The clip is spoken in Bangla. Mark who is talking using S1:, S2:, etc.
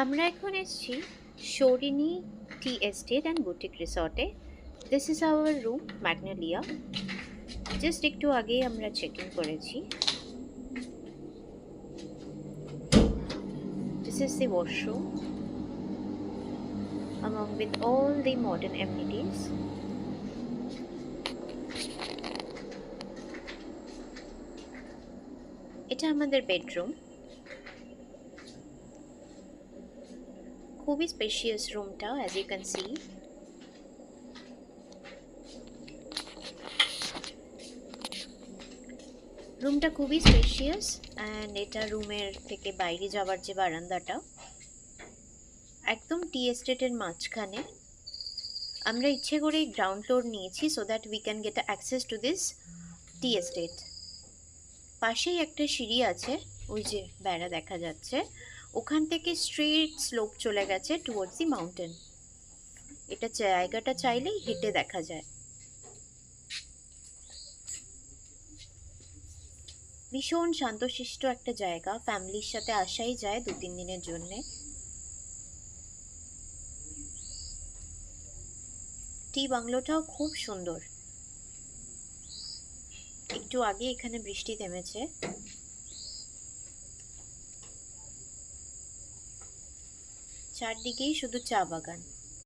S1: আমরা এখন এসেছি শৌরিনী টি এস্টেট অ্যান্ড বুটিক রিসর্টে। This is our room magnolia. Just একটু আগেই আমরা চেক ইন করেছি। This is the washroom among with all the modern amenities. এটা আমাদের বেডরুম। খুবই স্পেশিয়াস রুমটা, অ্যাজ ইউ ক্যান সি। রুমটা খুবই স্পেশিয়াস অ্যান্ড এটা রুমের থেকে বাইরে যাওয়ার যে বারান্দাটা একদম টি এস্টেটের মাঝখানে। আমরা ইচ্ছে করেই গ্রাউন্ড ফ্লোর নিয়েছি so that we can get access to this tea estate. পাশেই একটা সিঁড়ি আছে, ওই যে বেড়া দেখা যাচ্ছে, ওখান থেকে স্ট্রেট স্লোপ চলে গেছে টুয়ার্ডস দি মাউন্টেন। এটা জায়গাটা চাইলেই হেঁটে দেখা যায়। ভীষণ শান্তশিষ্ট একটা জায়গা, ফ্যামিলির সাথে আসাই যায় 2-3 দিনের জন্যে। টি বাংলোটাও খুব সুন্দর। একটু আগে এখানে বৃষ্টি থেমেছে। চারদিকেই শুধু চা বাগান।